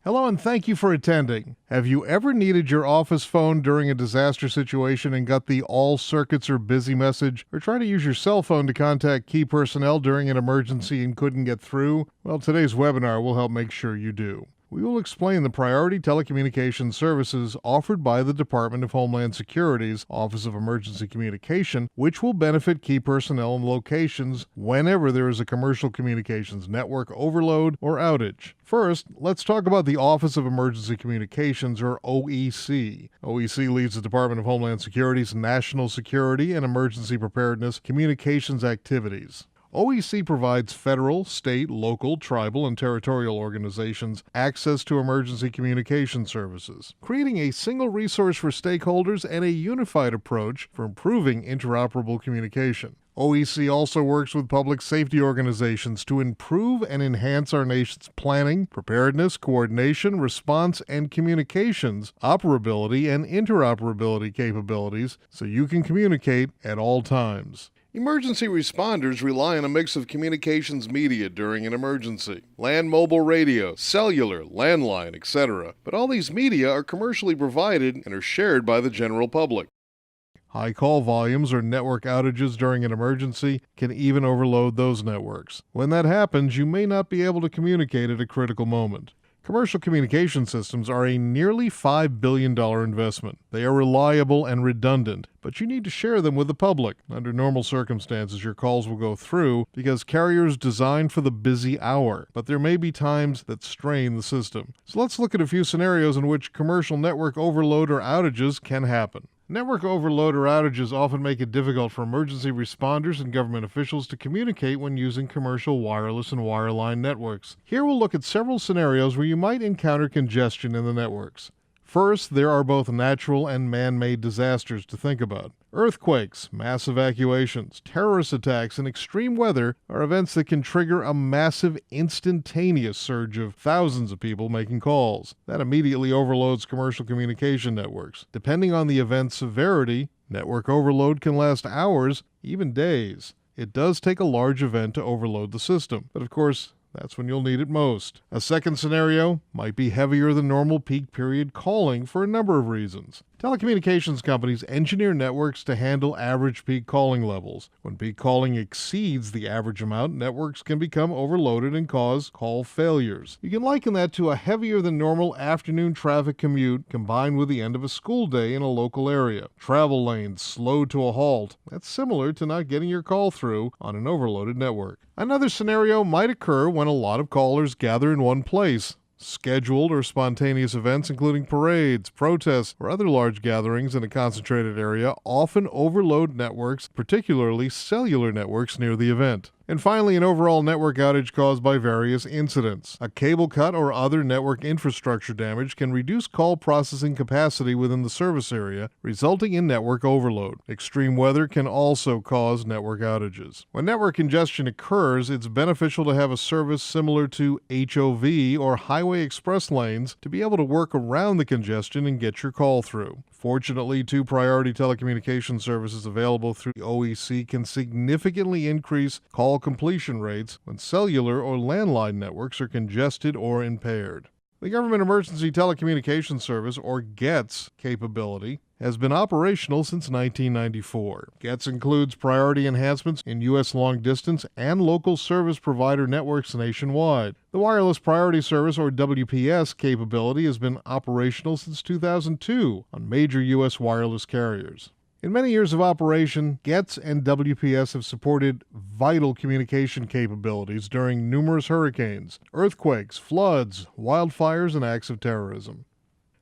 Hello and thank you for attending. Have you ever needed your office phone during a disaster situation and got the all circuits are busy message, or try to use your cell phone to contact key personnel during an emergency and couldn't get through? Well, today's webinar will help make sure you do. We will explain the priority telecommunications services offered by the Department of Homeland Security's Office of Emergency Communication, which will benefit key personnel in locations whenever there is a commercial communications network overload or outage. First, let's talk about the Office of Emergency Communications, or OEC. OEC leads the Department of Homeland Security's national security and emergency preparedness communications activities. OEC provides federal, state, local, tribal, and territorial organizations access to emergency communication services, creating a single resource for stakeholders and a unified approach for improving interoperable communication. OEC also works with public safety organizations to improve and enhance our nation's planning, preparedness, coordination, response, and communications, operability, and interoperability capabilities so you can communicate at all times. Emergency responders rely on a mix of communications media during an emergency: land mobile radio, cellular, landline, etc. But all these media are commercially provided and are shared by the general public. High call volumes or network outages during an emergency can even overload those networks. When that happens, you may not be able to communicate at a critical moment. Commercial communication systems are a nearly $5 billion investment. They are reliable and redundant, but you need to share them with the public. Under normal circumstances, your calls will go through because carriers designed for the busy hour, but there may be times that strain the system. So let's look at a few scenarios in which commercial network overload or outages can happen. Network overload or outages often make it difficult for emergency responders and government officials to communicate when using commercial wireless and wireline networks. Here we'll look at several scenarios where you might encounter congestion in the networks. First, there are both natural and man-made disasters to think about. Earthquakes, mass evacuations, terrorist attacks, and extreme weather are events that can trigger a massive instantaneous surge of thousands of people making calls. That immediately overloads commercial communication networks. Depending on the event's severity, network overload can last hours, even days. It does take a large event to overload the system, but of course, that's when you'll need it most. A second scenario might be heavier than normal peak period calling for a number of reasons. Telecommunications companies engineer networks to handle average peak calling levels. When peak calling exceeds the average amount, networks can become overloaded and cause call failures. You can liken that to a heavier than normal afternoon traffic commute combined with the end of a school day in a local area. Travel lanes slowed to a halt. That's similar to not getting your call through on an overloaded network. Another scenario might occur when a lot of callers gather in one place. Scheduled or spontaneous events, including parades, protests, or other large gatherings in a concentrated area, often overload networks, particularly cellular networks near the event. And finally, an overall network outage caused by various incidents. A cable cut or other network infrastructure damage can reduce call processing capacity within the service area, resulting in network overload. Extreme weather can also cause network outages. When network congestion occurs, it's beneficial to have a service similar to HOV or highway express lanes to be able to work around the congestion and get your call through. Fortunately, two priority telecommunication services available through OEC can significantly increase call completion rates when cellular or landline networks are congested or impaired. The Government Emergency Telecommunications Service, or GETS, capability has been operational since 1994. GETS includes priority enhancements in U.S. long-distance and local service provider networks nationwide. The Wireless Priority Service, or WPS, capability has been operational since 2002 on major U.S. wireless carriers. In many years of operation, GETS and WPS have supported vital communication capabilities during numerous hurricanes, earthquakes, floods, wildfires, and acts of terrorism.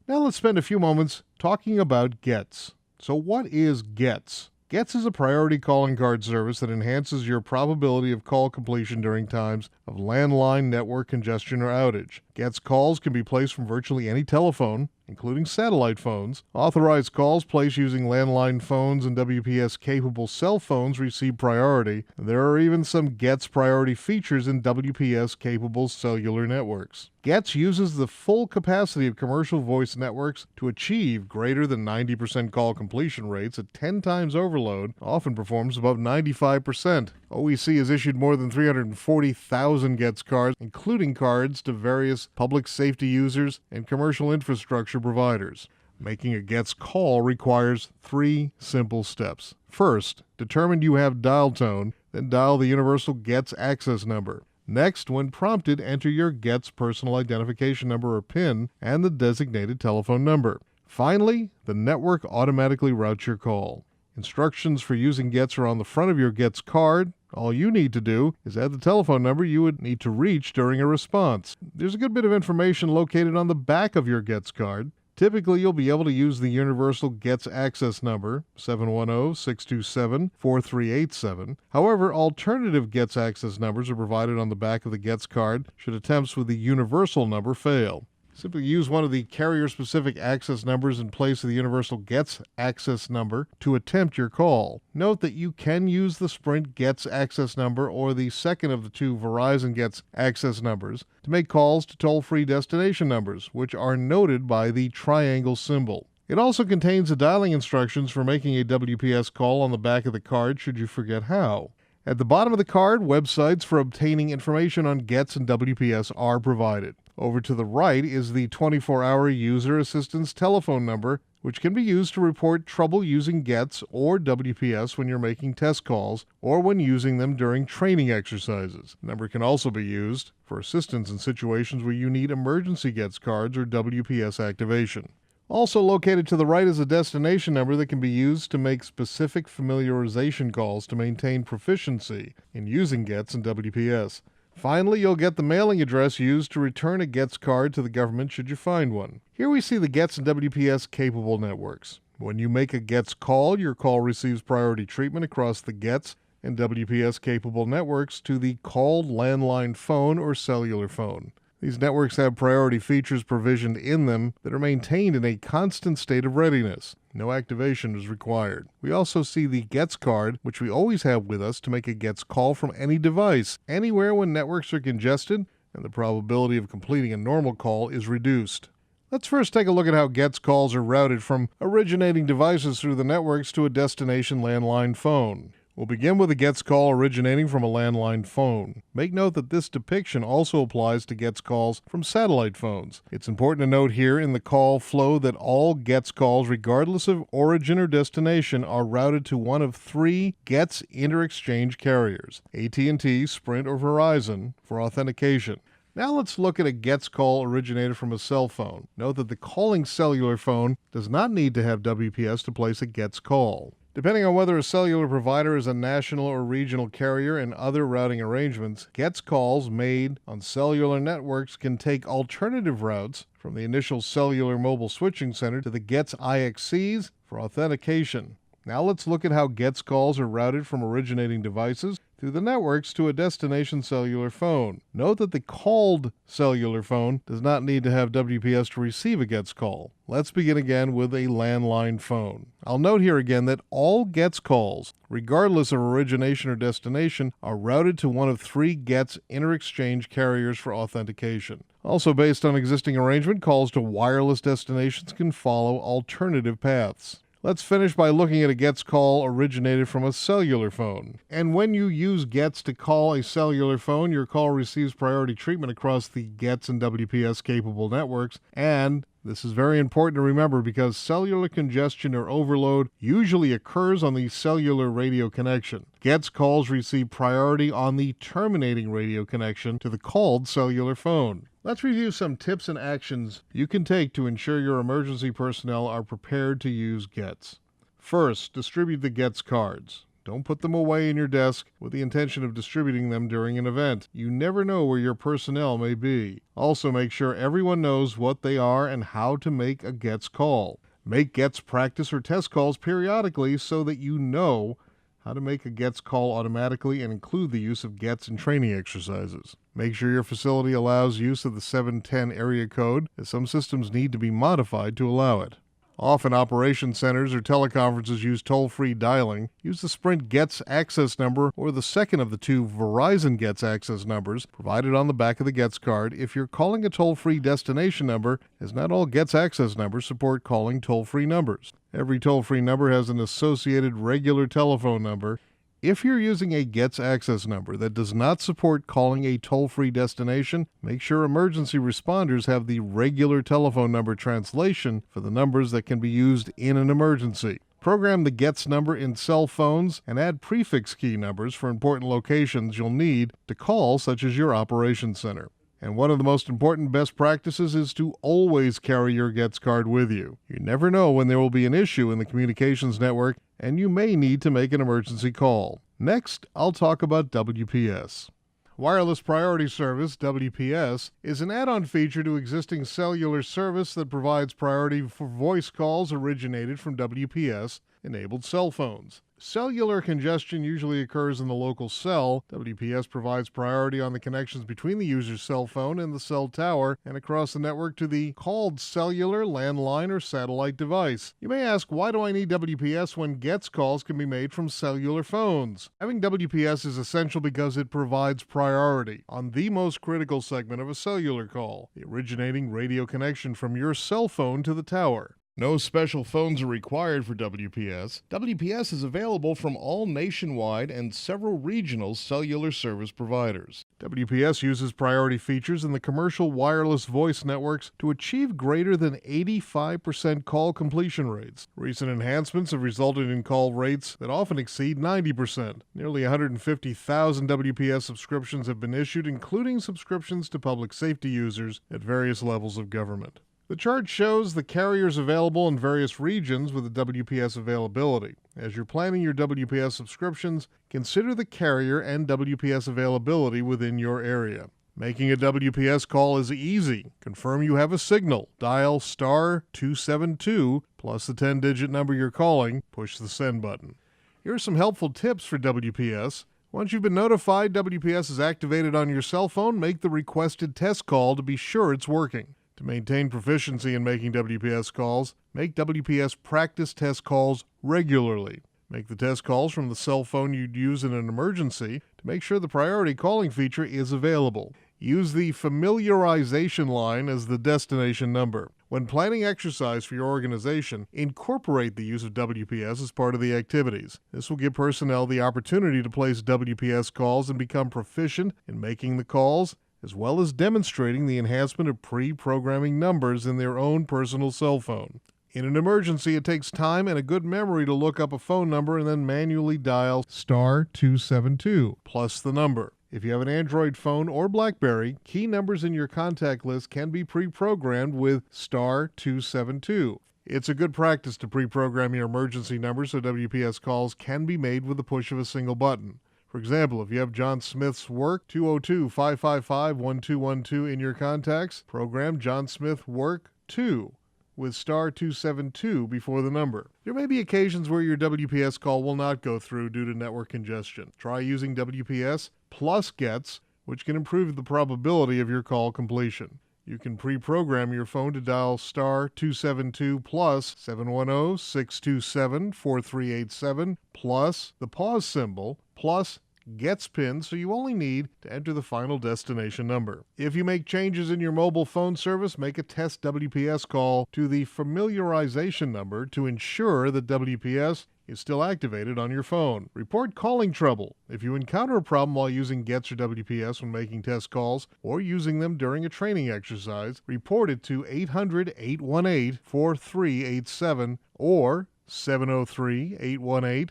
Now let's spend a few moments talking about GETS. So what is GETS? GETS is a priority calling card service that enhances your probability of call completion during times of landline network congestion or outage. GETS calls can be placed from virtually any telephone, including satellite phones. Authorized calls placed using landline phones and WPS-capable cell phones receive priority. There are even some GETS priority features in WPS-capable cellular networks. GETS uses the full capacity of commercial voice networks to achieve greater than 90% call completion rates at 10 times overload, often performs above 95%. OEC has issued more than 340,000 GETS cards, including cards to various public safety users and commercial infrastructure providers. Making a GETS call requires 3 simple steps. First, determine you have dial tone, then dial the universal GETS access number. Next, when prompted, enter your GETS personal identification number or PIN and the designated telephone number. Finally, the network automatically routes your call. Instructions for using GETS are on the front of your GETS card. All you need to do is add the telephone number you would need to reach during a response. There's a good bit of information located on the back of your GETS card. Typically, you'll be able to use the universal GETS access number, 710-627-4387. However, alternative GETS access numbers are provided on the back of the GETS card should attempts with the universal number fail. Simply use one of the carrier-specific access numbers in place of the universal GETS access number to attempt your call. Note that you can use the Sprint GETS access number or the second of the 2 Verizon GETS access numbers to make calls to toll-free destination numbers, which are noted by the triangle symbol. It also contains the dialing instructions for making a WPS call on the back of the card should you forget how. At the bottom of the card, websites for obtaining information on GETS and WPS are provided. Over to the right is the 24-hour user assistance telephone number, which can be used to report trouble using GETS or WPS when you're making test calls or when using them during training exercises. The number can also be used for assistance in situations where you need emergency GETS cards or WPS activation. Also located to the right is a destination number that can be used to make specific familiarization calls to maintain proficiency in using GETS and WPS. Finally, you'll get the mailing address used to return a GETS card to the government should you find one. Here we see the GETS and WPS capable networks. When you make a GETS call, your call receives priority treatment across the GETS and WPS capable networks to the called landline phone or cellular phone. These networks have priority features provisioned in them that are maintained in a constant state of readiness. No activation is required. We also see the GETS card, which we always have with us to make a GETS call from any device, anywhere when networks are congested, and the probability of completing a normal call is reduced. Let's first take a look at how GETS calls are routed from originating devices through the networks to a destination landline phone. We'll begin with a GETS call originating from a landline phone. Make note that this depiction also applies to GETS calls from satellite phones. It's important to note here in the call flow that all GETS calls, regardless of origin or destination, are routed to one of 3 GETS inter-exchange carriers, AT&T, Sprint, or Verizon, for authentication. Now let's look at a GETS call originated from a cell phone. Note that the calling cellular phone does not need to have WPS to place a GETS call. Depending on whether a cellular provider is a national or regional carrier and other routing arrangements, GETS calls made on cellular networks can take alternative routes from the initial cellular mobile switching center to the GETS IXCs for authentication. Now let's look at how GETS calls are routed from originating devices through the networks to a destination cellular phone. Note that the called cellular phone does not need to have WPS to receive a GETS call. Let's begin again with a landline phone. I'll note here again that all GETS calls, regardless of origination or destination, are routed to one of 3 GETS inter-exchange carriers for authentication. Also, based on existing arrangement, calls to wireless destinations can follow alternative paths. Let's finish by looking at a GETS call originated from a cellular phone. And when you use GETS to call a cellular phone, your call receives priority treatment across the GETS and WPS capable networks. And this is very important to remember because cellular congestion or overload usually occurs on the cellular radio connection. GETS calls receive priority on the terminating radio connection to the called cellular phone. Let's review some tips and actions you can take to ensure your emergency personnel are prepared to use GETS. First, distribute the GETS cards. Don't put them away in your desk with the intention of distributing them during an event. You never know where your personnel may be. Also, make sure everyone knows what they are and how to make a GETS call. Make GETS practice or test calls periodically so that you know how to make a GETS call automatically and include the use of GETS in training exercises. Make sure your facility allows use of the 710 area code, as some systems need to be modified to allow it. Often operation centers or teleconferences use toll-free dialing. Use the Sprint Gets access number or the second of the two Verizon Gets access numbers provided on the back of the Gets card if you're calling a toll-free destination number, as not all Gets access numbers support calling toll-free numbers. Every toll-free number has an associated regular telephone number. If you're using a Gets access number that does not support calling a toll-free destination, make sure emergency responders have the regular telephone number translation for the numbers that can be used in an emergency. Program the Gets number in cell phones and add prefix key numbers for important locations you'll need to call, such as your operations center. And one of the most important best practices is to always carry your Gets card with you. You never know when there will be an issue in the communications network, and you may need to make an emergency call. Next, I'll talk about WPS. Wireless Priority Service, WPS, is an add-on feature to existing cellular service that provides priority for voice calls originated from WPS-enabled cell phones. Cellular congestion usually occurs in the local cell. WPS provides priority on the connections between the user's cell phone and the cell tower and across the network to the called cellular, landline, or satellite device. You may ask, why do I need WPS when Gets calls can be made from cellular phones? Having WPS is essential because it provides priority on the most critical segment of a cellular call, the originating radio connection from your cell phone to the tower. No special phones are required for WPS. WPS is available from all nationwide and several regional cellular service providers. WPS uses priority features in the commercial wireless voice networks to achieve greater than 85% call completion rates. Recent enhancements have resulted in call rates that often exceed 90%. Nearly 150,000 WPS subscriptions have been issued, including subscriptions to public safety users at various levels of government. The chart shows the carriers available in various regions with the WPS availability. As you're planning your WPS subscriptions, consider the carrier and WPS availability within your area. Making a WPS call is easy. Confirm you have a signal. Dial *272 plus the 10-digit number you're calling. Push the send button. Here are some helpful tips for WPS. Once you've been notified WPS is activated on your cell phone, make the requested test call to be sure it's working. To maintain proficiency in making WPS calls, make WPS practice test calls regularly. Make the test calls from the cell phone you'd use in an emergency to make sure the priority calling feature is available. Use the familiarization line as the destination number. When planning exercise for your organization, incorporate the use of WPS as part of the activities. This will give personnel the opportunity to place WPS calls and become proficient in making the calls, as well as demonstrating the enhancement of pre-programming numbers in their own personal cell phone. In an emergency, it takes time and a good memory to look up a phone number and then manually dial *272 plus the number. If you have an Android phone or BlackBerry, key numbers in your contact list can be pre-programmed with *272. It's a good practice to pre-program your emergency number so WPS calls can be made with the push of a single button. For example, if you have John Smith's work 202-555-1212 in your contacts, program John Smith Work 2 with *272 before the number. There may be occasions where your WPS call will not go through due to network congestion. Try using WPS plus Gets, which can improve the probability of your call completion. You can pre-program your phone to dial *272 plus 710-627-4387 plus the pause symbol plus Gets PIN, so you only need to enter the final destination number. If you make changes in your mobile phone service, make a test WPS call to the familiarization number to ensure that WPS is still activated on your phone. Report calling trouble. If you encounter a problem while using Gets or WPS when making test calls or using them during a training exercise, report it to 800-818-4387 or 703-818-4387.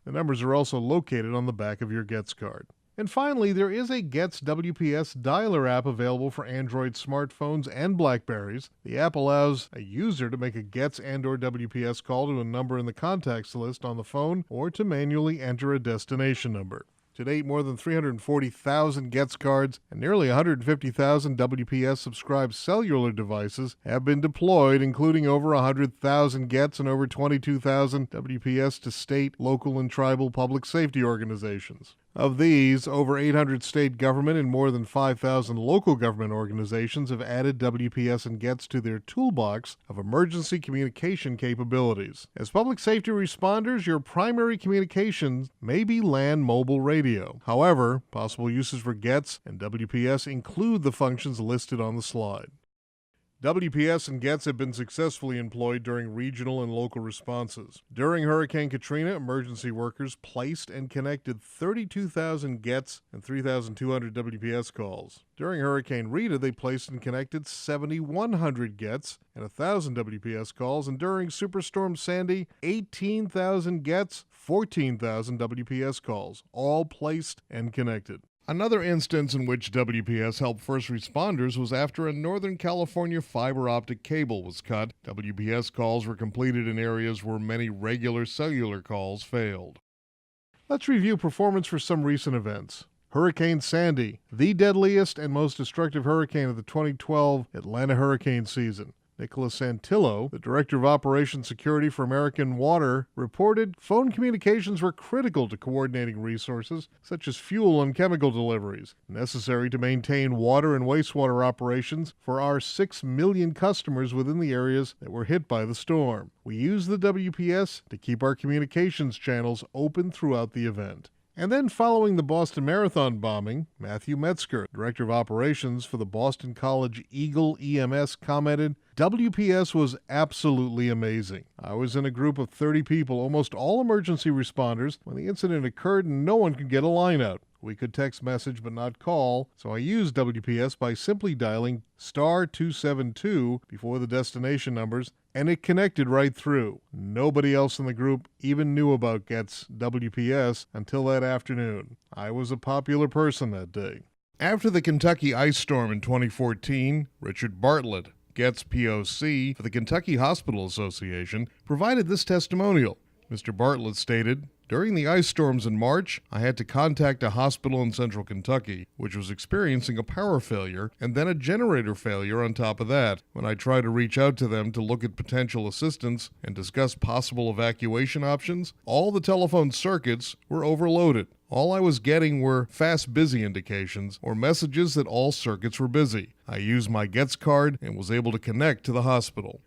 The numbers are also located on the back of your Gets card. And finally, there is a Gets WPS dialer app available for Android smartphones and BlackBerries. The app allows a user to make a Gets and/or WPS call to a number in the contacts list on the phone or to manually enter a destination number. To date, more than 340,000 Gets cards and nearly 150,000 WPS subscribed cellular devices have been deployed, including over 100,000 Gets and over 22,000 WPS to state, local, and tribal public safety organizations. Of these, over 800 state government and more than 5,000 local government organizations have added WPS and GETS to their toolbox of emergency communication capabilities. As public safety responders, your primary communications may be land mobile radio. However, possible uses for GETS and WPS include the functions listed on the slide. WPS and GETS have been successfully employed during regional and local responses. During Hurricane Katrina, emergency workers placed and connected 32,000 GETS and 3,200 WPS calls. During Hurricane Rita, they placed and connected 7,100 GETS and 1,000 WPS calls, and during Superstorm Sandy, 18,000 GETS, 14,000 WPS calls, all placed and connected. Another instance in which WPS helped first responders was after a Northern California fiber optic cable was cut. WPS calls were completed in areas where many regular cellular calls failed. Let's review performance for some recent events. Hurricane Sandy, the deadliest and most destructive hurricane of the 2012 Atlanta hurricane season. Nicholas Santillo, the Director of Operations Security for American Water, reported phone communications were critical to coordinating resources, such as fuel and chemical deliveries, necessary to maintain water and wastewater operations for our 6 million customers within the areas that were hit by the storm. We used the WPS to keep our communications channels open throughout the event. And then following the Boston Marathon bombing, Matthew Metzger, Director of Operations for the Boston College Eagle EMS, commented, WPS was absolutely amazing. I was in a group of 30 people, almost all emergency responders, when the incident occurred and no one could get a line out. We could text message but not call, so I used WPS by simply dialing *272 before the destination numbers, and it connected right through. Nobody else in the group even knew about GETS WPS until that afternoon. I was a popular person that day. After the Kentucky ice storm in 2014, Richard Bartlett, GETS POC for the Kentucky Hospital Association, provided this testimonial. Mr. Bartlett stated, "During the ice storms in March, I had to contact a hospital in central Kentucky, which was experiencing a power failure and then a generator failure on top of that. When I tried to reach out to them to look at potential assistance and discuss possible evacuation options, all the telephone circuits were overloaded. All I was getting were fast busy indications or messages that all circuits were busy. I used my GETS card and was able to connect to the hospital."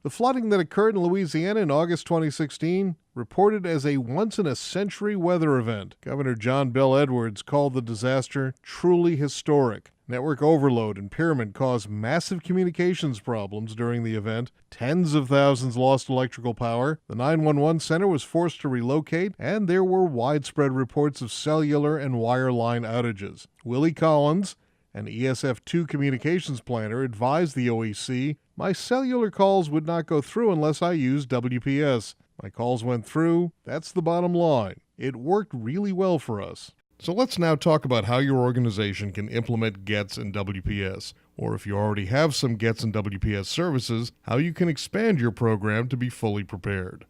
The flooding that occurred in Louisiana in August 2016 reported as a once-in-a-century weather event. Governor John Bel Edwards called the disaster truly historic. Network overload and impairment caused massive communications problems during the event. Tens of thousands lost electrical power. The 911 center was forced to relocate, and there were widespread reports of cellular and wireline outages. Willie Collins, an ESF2 communications planner, advised the OEC, "My cellular calls would not go through unless I used WPS. My calls went through. That's the bottom line. It worked really well for us." So let's now talk about how your organization can implement GETS and WPS, or if you already have some GETS and WPS services, how you can expand your program to be fully prepared.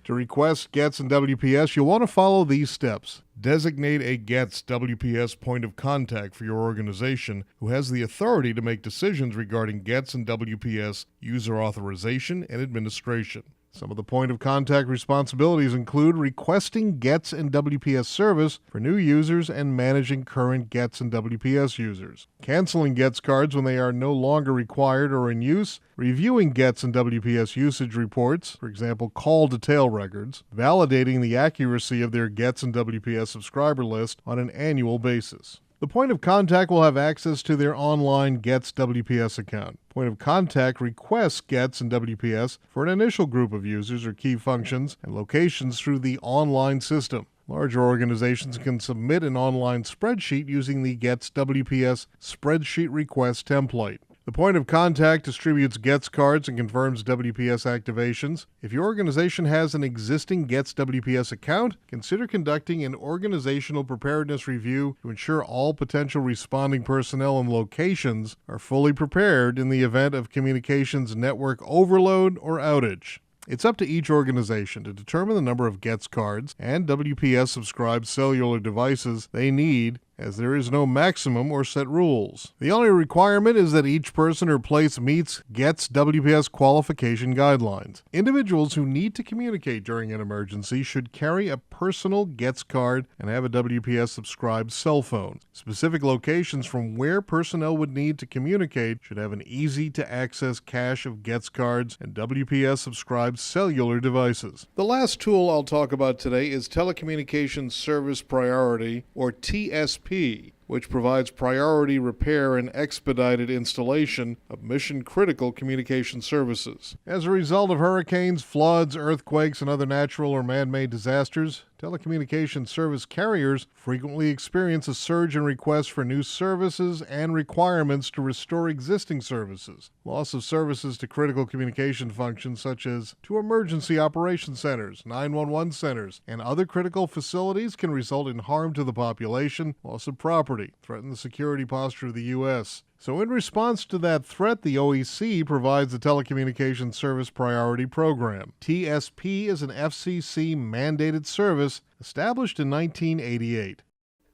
To request GETS and WPS, you'll want to follow these steps. Designate a GETS WPS point of contact for your organization who has the authority to make decisions regarding GETS and WPS user authorization and administration. Some of the point of contact responsibilities include requesting GETS and WPS service for new users and managing current GETS and WPS users, canceling GETS cards when they are no longer required or in use, reviewing GETS and WPS usage reports, for example, call detail records, validating the accuracy of their GETS and WPS subscriber list on an annual basis. The point of contact will have access to their online GETS WPS account. Point of contact requests GETS and WPS for an initial group of users or key functions and locations through the online system. Larger organizations can submit an online spreadsheet using the GETS WPS spreadsheet request template. The point of contact distributes GETS cards and confirms WPS activations. If your organization has an existing GETS WPS account, consider conducting an organizational preparedness review to ensure all potential responding personnel and locations are fully prepared in the event of communications network overload or outage. It's up to each organization to determine the number of GETS cards and WPS subscribed cellular devices they need as there is no maximum or set rules. The only requirement is that each person or place meets GETS WPS qualification guidelines. Individuals who need to communicate during an emergency should carry a personal GETS card and have a WPS subscribed cell phone. Specific locations from where personnel would need to communicate should have an easy-to-access cache of GETS cards and WPS subscribed cellular devices. The last tool I'll talk about today is Telecommunications Service Priority, or TSP, which provides priority repair and expedited installation of mission-critical communication services. As a result of hurricanes, floods, earthquakes, and other natural or man-made disasters, telecommunications service carriers frequently experience a surge in requests for new services and requirements to restore existing services. Loss of services to critical communication functions such as to emergency operations centers, 911 centers, and other critical facilities can result in harm to the population, loss of property, threaten the security posture of the U.S. So in response to that threat, the OEC provides the Telecommunications Service Priority Program. TSP is an FCC-mandated service established in 1988.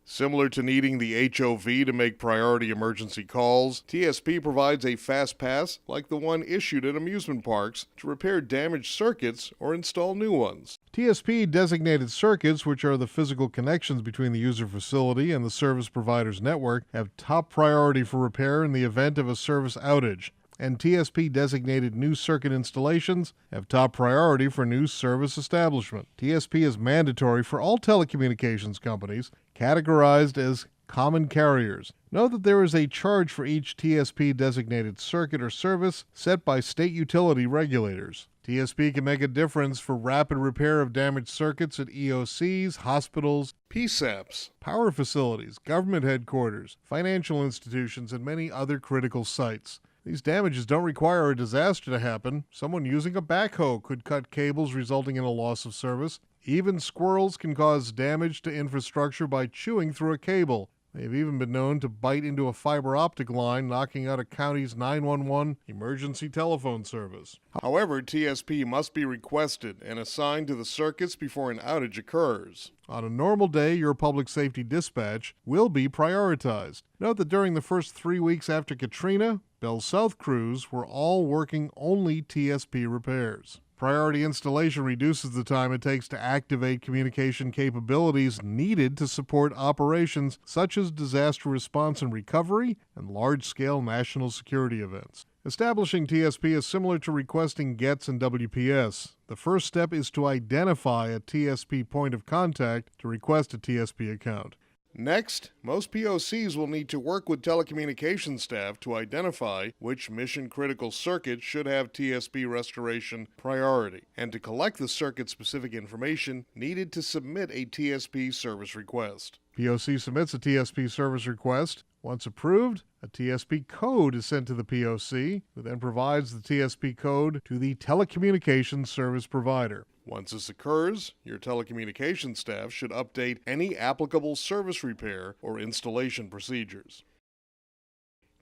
Similar to needing the HOV to make priority emergency calls, TSP provides a fast pass like the one issued at amusement parks to repair damaged circuits or install new ones. TSP designated circuits, which are the physical connections between the user facility and the service provider's network, have top priority for repair in the event of a service outage. And TSP designated new circuit installations have top priority for new service establishment. TSP is mandatory for all telecommunications companies categorized as common carriers. Note that there is a charge for each TSP designated circuit or service set by state utility regulators. TSP can make a difference for rapid repair of damaged circuits at EOCs, hospitals, PSAPs, power facilities, government headquarters, financial institutions, and many other critical sites. These damages don't require a disaster to happen. Someone using a backhoe could cut cables, resulting in a loss of service. Even squirrels can cause damage to infrastructure by chewing through a cable. They've even been known to bite into a fiber optic line, knocking out a county's 911 emergency telephone service. However, TSP must be requested and assigned to the circuits before an outage occurs. On a normal day, your public safety dispatch will be prioritized. Note that during the first 3 weeks after Katrina, Bell South crews were all working only TSP repairs. Priority installation reduces the time it takes to activate communication capabilities needed to support operations such as disaster response and recovery and large-scale national security events. Establishing TSP is similar to requesting GETS and WPS. The first step is to identify a TSP point of contact to request a TSP account. Next, most POCs will need to work with telecommunications staff to identify which mission-critical circuit should have TSP restoration priority, and to collect the circuit-specific information needed to submit a TSP service request. POC submits a TSP service request. Once approved, a TSP code is sent to the POC, who then provides the TSP code to the telecommunications service provider. Once this occurs, your telecommunications staff should update any applicable service repair or installation procedures.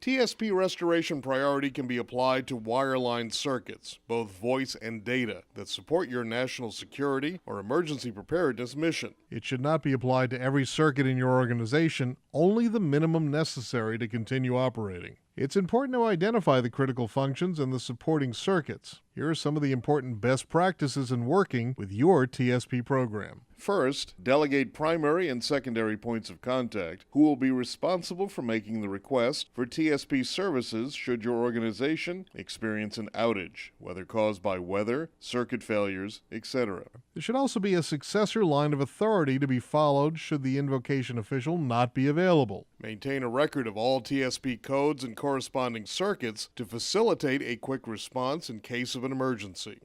TSP restoration priority can be applied to wireline circuits, both voice and data, that support your national security or emergency preparedness mission. It should not be applied to every circuit in your organization, only the minimum necessary to continue operating. It's important to identify the critical functions and the supporting circuits. Here are some of the important best practices in working with your TSP program. First, delegate primary and secondary points of contact who will be responsible for making the request for TSP services should your organization experience an outage, whether caused by weather, circuit failures, etc. There should also be a successor line of authority to be followed should the invocation official not be available. Maintain a record of all TSP codes and corresponding circuits to facilitate a quick response in case of an emergency.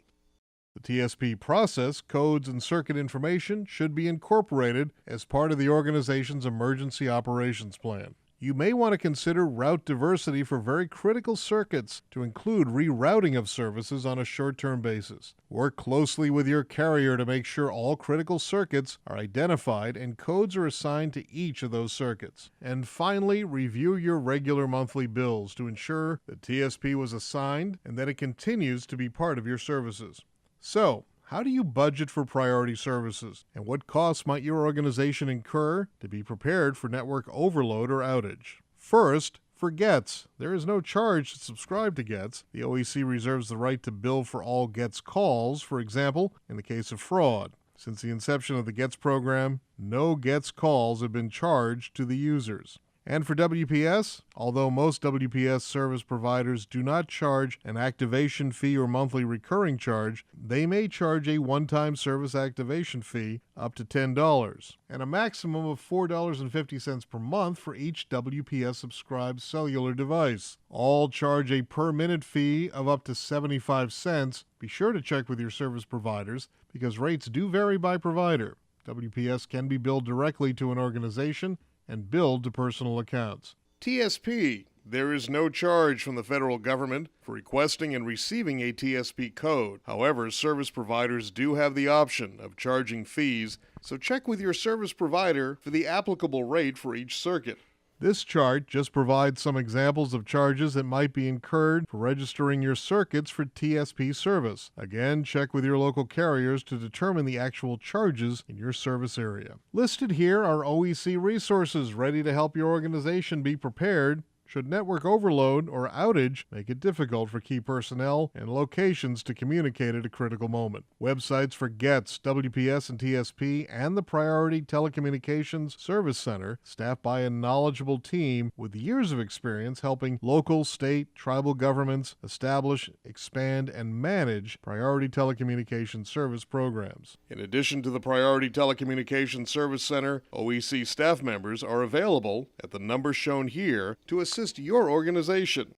The TSP process, codes, and circuit information should be incorporated as part of the organization's emergency operations plan. You may want to consider route diversity for very critical circuits to include rerouting of services on a short-term basis. Work closely with your carrier to make sure all critical circuits are identified and codes are assigned to each of those circuits. And finally, review your regular monthly bills to ensure that TSP was assigned and that it continues to be part of your services. So, How do you budget for priority services? And what costs might your organization incur to be prepared for network overload or outage? First, for GETS. There is no charge to subscribe to GETS. The OEC reserves the right to bill for all GETS calls, for example, in the case of fraud. Since the inception of the GETS program, no GETS calls have been charged to the users. And for WPS, although most WPS service providers do not charge an activation fee or monthly recurring charge, they may charge a one-time service activation fee up to $10 and a maximum of $4.50 per month for each WPS subscribed cellular device. All charge a per-minute fee of up to 75 cents. Be sure to check with your service providers because rates do vary by provider. WPS can be billed directly to an organization and billed to personal accounts. TSP. There is no charge from the federal government for requesting and receiving a TSP code. However, service providers do have the option of charging fees, so check with your service provider for the applicable rate for each circuit. This chart just provides some examples of charges that might be incurred for registering your circuits for TSP service. Again, check with your local carriers to determine the actual charges in your service area. Listed here are OEC resources ready to help your organization be prepared should network overload or outage make it difficult for key personnel and locations to communicate at a critical moment. Websites for GETS, WPS, and TSP, and the Priority Telecommunications Service Center, staffed by a knowledgeable team with years of experience helping local, state, tribal governments establish, expand, and manage priority telecommunications service programs. In addition to the Priority Telecommunications Service Center, OEC staff members are available at the number shown here to assist your organization.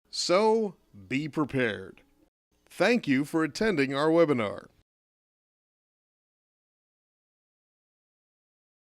So, be prepared. Thank you for attending our webinar.